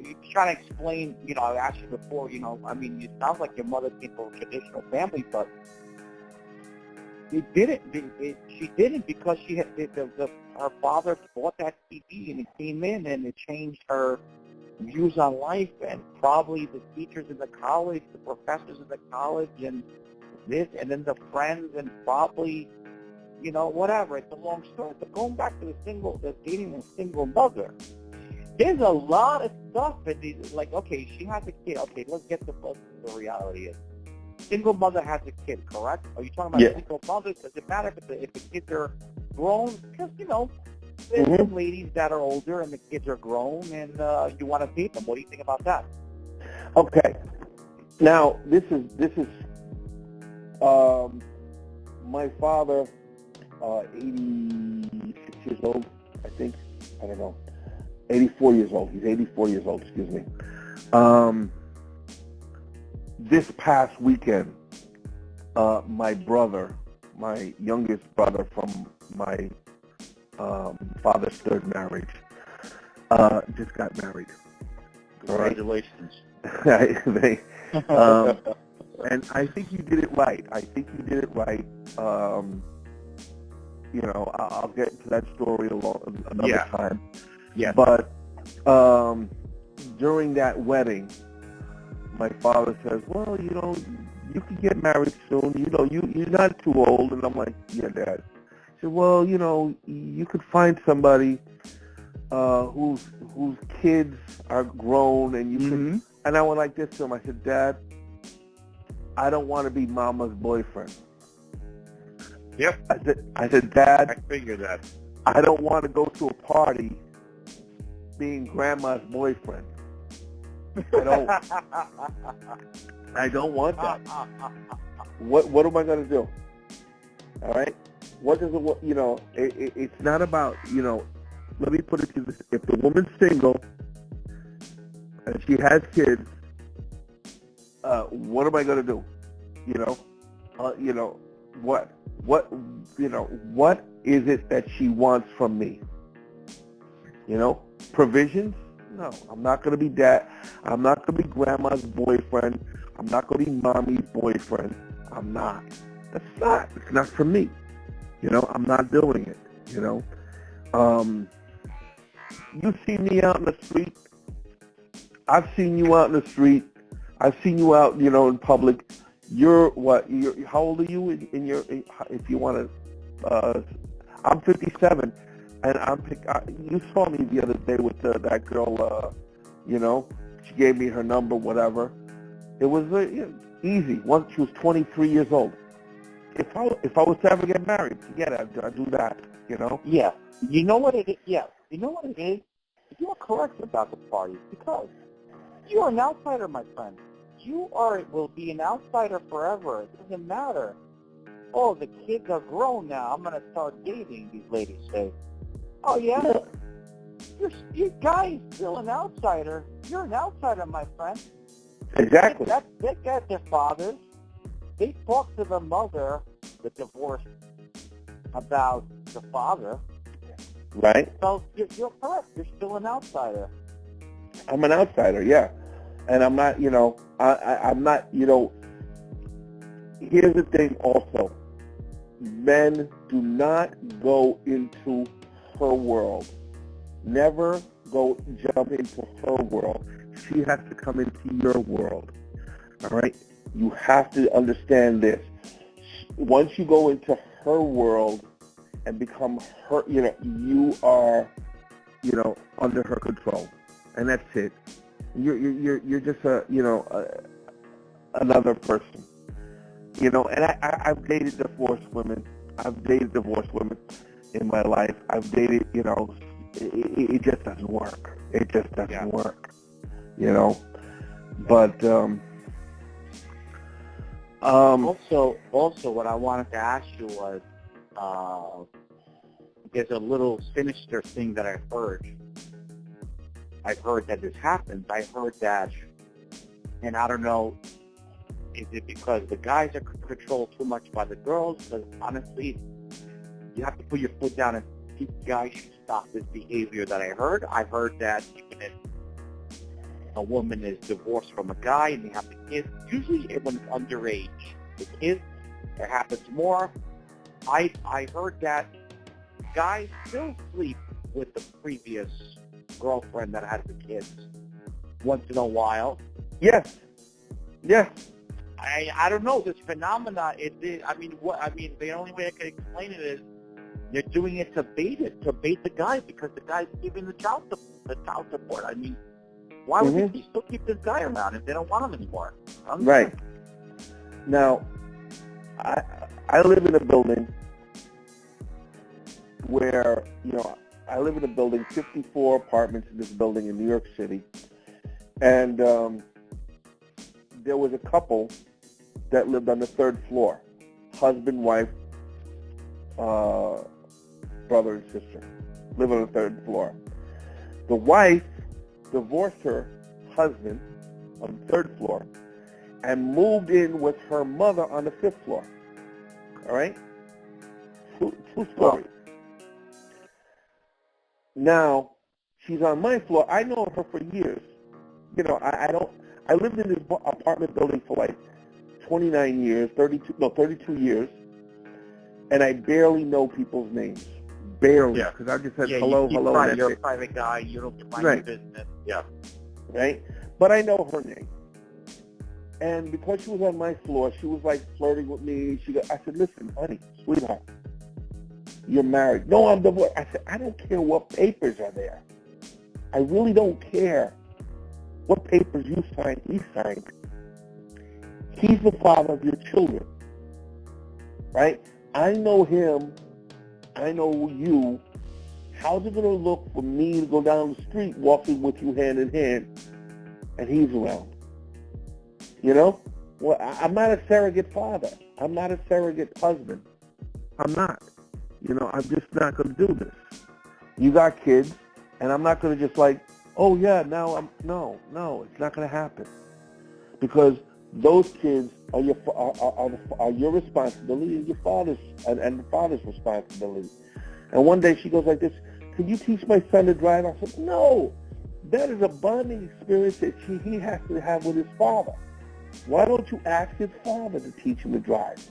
you're trying to explain, I asked you before, I mean, it sounds like your mother came from a traditional family, but it didn't. She didn't because she had her father bought that TV and it came in and it changed her views on life, and probably the teachers in the college, the professors in the college, and this, and then the friends, and probably, whatever. It's a long story. But going back to the dating a single mother, there's a lot of stuff in these. Like, okay, she has a kid. Okay, let's get to what the reality is. Single mother has a kid, correct? Are you talking about single mothers? Does it matter if the kids are grown? Because, there's some ladies that are older and the kids are grown, and you want to date them. What do you think about that? Okay. Now, this is my father, 86 years old, I think. I don't know. 84 years old. He's 84 years old, excuse me. This past weekend, my brother, my youngest brother from my father's third marriage, just got married. Congratulations. Right? And I think you did it right. I'll get into that story another time. Yeah. But during that wedding, my father says, well, you can get married soon. You're not too old. And I'm like, yeah, Dad. He said, well, you could find somebody whose kids are grown, and you could. And I went like this to him. I said, Dad, I don't want to be Mama's boyfriend. Yep. I said, Dad, I figured that. I don't want to go to a party being Grandma's boyfriend. I don't want that. What am I going to do? All right? What does it, it's not about, let me put it to this. If the woman's single and she has kids, what am I going to do? What is it that she wants from me? Provisions? No, I'm not going to be dad. I'm not going to be Grandma's boyfriend. I'm not going to be Mommy's boyfriend. I'm not. It's not for me. I'm not doing it. You see me out in the street. I've seen you out in the street. I've seen you out, in public. You're what? How old are you if you want to, I'm 57. And you saw me the other day with that girl, she gave me her number, whatever. It was easy. Once she was 23 years old. If I was to ever get married, I'd do that, Yeah. You know what it is? Yeah. You know what it is? You are correct about the parties because you are an outsider, my friend. You will be an outsider forever. It doesn't matter. Oh, the kids are grown now. I'm going to start dating, these ladies say. Oh, yeah? Your guy's still an outsider. You're an outsider, my friend. Exactly. They got their fathers. They talk to the mother, the divorced, about the father. Right. So you're correct. You're still an outsider. I'm an outsider, yeah. And I'm not, I'm not, here's the thing also. Men do not go into her world. Never jump into her world. She has to come into your world. All right? You have to understand this. Once you go into her world and become her, you are, under her control. And that's it. You're just another person. And I've dated divorced women. I've dated divorced women in my life. I've dated, it just doesn't work. It just doesn't work. But also, what I wanted to ask you was, there's a little sinister thing that I heard. I've heard that this happens. I heard that, and I don't know, is it because the guys are controlled too much by the girls? Because honestly, you have to put your foot down and these guys should stop this behavior that I heard. I heard that even a woman is divorced from a guy and they have the kids. Usually when it's underage, the kids, it happens more. I heard that guys still sleep with the previous girlfriend that had the kids once in a while. Yes. Yes. I don't know this phenomena. The only way I can explain it is they're doing it to bait the guy because the guy's giving the child support. I mean, why would they still keep this guy around if they don't want him anymore? Right. Now, I live in a building where, I live in a building, 54 apartments in this building in New York City, and there was a couple that lived on the third floor, husband, wife, brother and sister, live on the third floor. The wife divorced her husband on the third floor and moved in with her mother on the fifth floor. All right? True story. Now, she's on my floor. I know her for years. I lived in this apartment building for like 29 years, 32 years, and I barely know people's names. Barely. Yeah. Because I just said Yeah, hello. You're a private guy. You don't mind your business. Yeah. Right? But I know her name. And because she was on my floor, she was like flirting with me. I said, listen, honey, sweetheart, you're married. No, I'm divorced. I said, I don't care what papers are there. I really don't care what papers you signed, he signed. He's the father of your children. Right? I know him. I know you. How's it going to look for me to go down the street walking with you hand in hand and he's around? Well, I'm not a surrogate father. I'm not a surrogate husband. I'm not. I'm just not going to do this. You got kids, and I'm not going to just like, oh yeah, now no, it's not going to happen. Because those kids are your responsibility and your father's and the father's responsibility. And one day she goes like this, can you teach my son to drive? I said, no, that is a bonding experience that he has to have with his father. Why don't you ask his father to teach him to drive?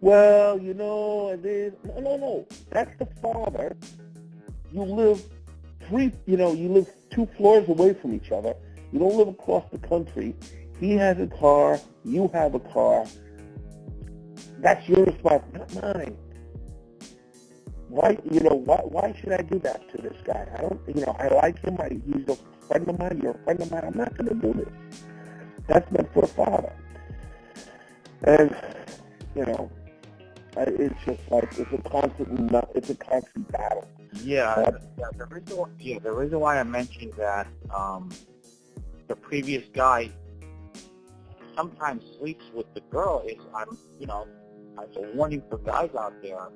Well, and then, no, that's the father. You live you live 2 floors away from each other. You don't live across the country. He has a car, you have a car. That's your responsibility, not mine. Why should I do that to this guy? I don't, I like him. He's a friend of mine. You're a friend of mine. I'm not going to do this. That's meant for a father. And, it's just like, it's a constant battle. Yeah, the reason why I mentioned that the previous guy sometimes sleeps with the girl is as a warning for guys out there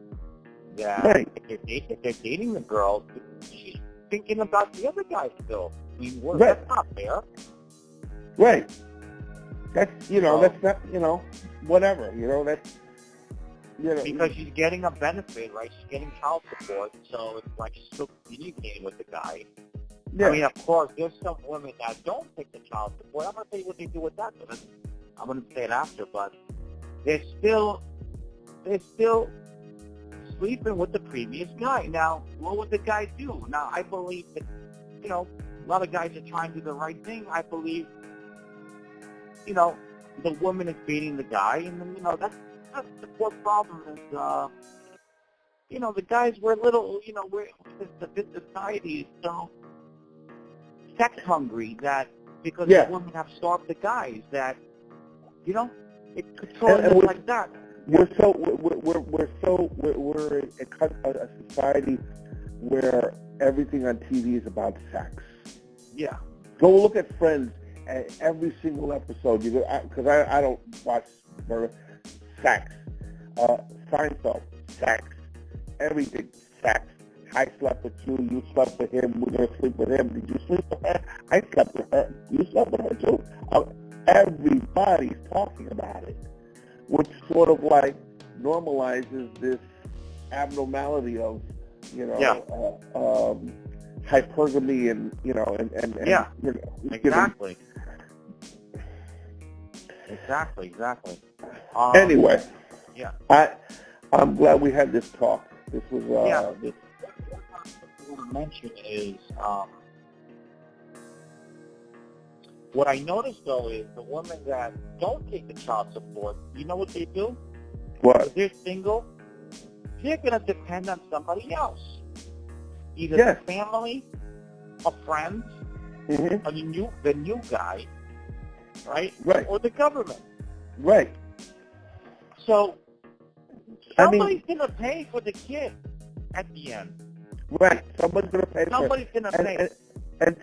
that if they're dating the girl, she's thinking about the other guy still. I mean, that's not fair. Right. That's, that's not, whatever, that's, because she's getting a benefit, right? She's getting child support, so it's like she's still communicating with the guy. Yeah. I mean, of course, there's some women that don't take the child support. I'm going to tell you what they do with that. I'm going to say it after, but they're still sleeping with the previous guy. Now, what would the guy do? Now, I believe that, a lot of guys are trying to do the right thing. I believe, the woman is beating the guy, and then, that's the core problem is, the guys were little, this society is so sex hungry that because the women have starved the guys that, it's controlling like that. We're a society where everything on TV is about sex. Yeah. Go look at Friends. Every single episode, because I don't watch sex. Seinfeld, sex. Everything, sex. I slept with you. You slept with him. We're going to sleep with him. Did you sleep with her? I slept with her. You slept with her too. Everybody's talking about it, which sort of like normalizes this abnormality of, hypergamy and Yeah. you know, Exactly. Exactly. Anyway, Yeah. I'm glad we had this talk. This was Yeah. What I want to mention is what I noticed though is the women that don't take the child support. You know what they do? what? If they're single, they're gonna depend on somebody else, either Yes. the family, a friend, Mm-hmm. I mean the new guy, right? Right. Or the government. Right. So I mean- somebody's gonna pay for the kid at the end. Right. Someone's going to pay for it. Somebody's gonna pay. And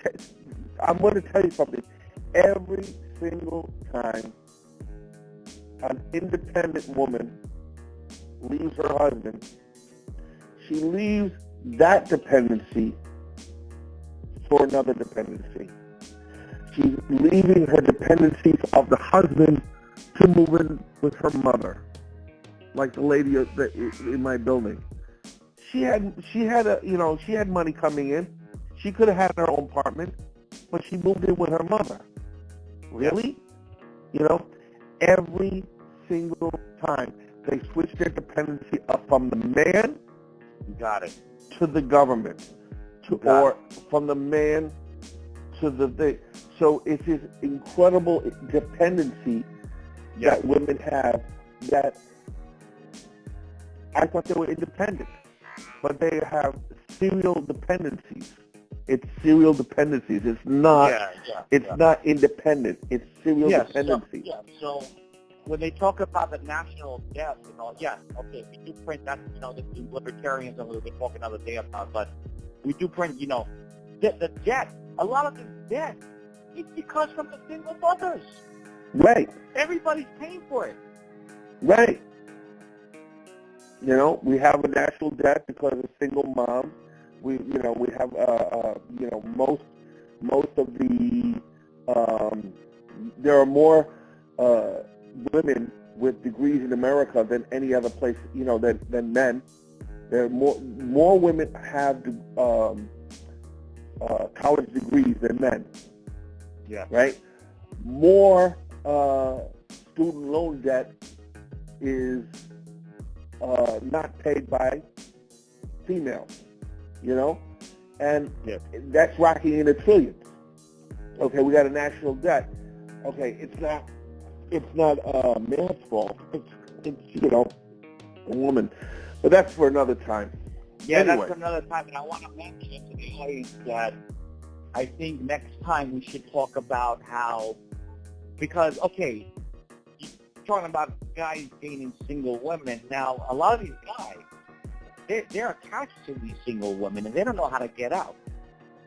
I'm going to tell you something. Every single time an independent woman leaves her husband, she leaves that dependency for another dependency. She's leaving her dependencies of the husband to move in with her mother, like the lady in my building. She had money coming in. She could have had her own apartment, but she moved in with her mother. Really? Every single time they switch their dependency up from the man You got it. to the government, or from the man to the thing. So it's this incredible dependency that women have that I thought they were independent, but they have serial dependencies. It's serial dependencies. It's not. It's not independent. It's serial dependency. So when they talk about the national debt, okay, we do print that. The libertarians are going to talk another day about, but we do print. The debt. A lot of this debt is because from the single mothers. Right. Everybody's paying for it. Right. We have a national debt because of single moms. We have most of the there are more women with degrees in America than any other place, than men. There are more women have college degrees than men. Yeah. Right. More student loan debt is not paid by females, and that's rocking in the trillions. Okay, we got a national debt. Okay, it's not a man's fault. It's a woman, but that's for another time. Yeah, anyway. That's for another time, and I want to mention to the audience that I think next time we should talk about how, because you're talking about guys dating single women. Now, a lot of these guys, they're attached to these single women, and they don't know how to get out.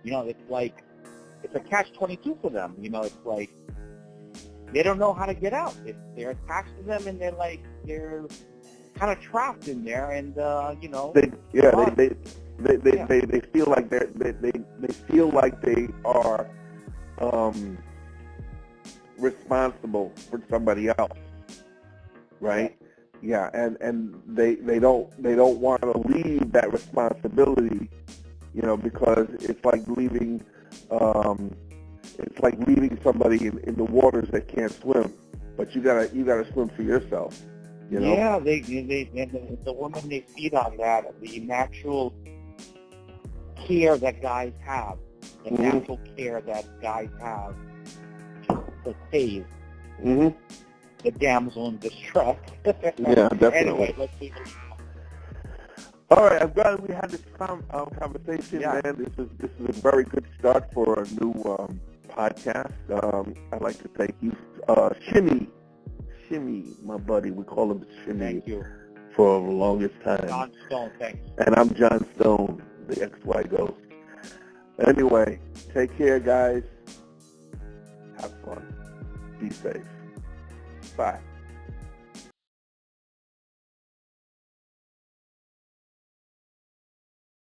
It's a catch-22 for them. It's like they don't know how to get out. They're attached to them, and they're kind of trapped in there, and they feel like they feel like they are responsible for somebody else. Right? Yeah, and they don't want to leave that responsibility, because it's like leaving somebody in the waters that can't swim, but you gotta swim for yourself. Yeah, the women, they feed on that, the natural care that guys have, the natural care that guys have to save. Mm-hmm. The damsel in distress. Yeah, definitely. Anyway, let's see. All right, I'm glad we had this conversation, Yeah. man. This is a very good start for a new podcast. I'd like to thank you, Shimmy, my buddy. We call him Shimmy. Thank you. For the longest time. John Stone, thanks. And I'm John Stone, the XYGhost. Anyway, take care, guys. Have fun. Be safe. Bye.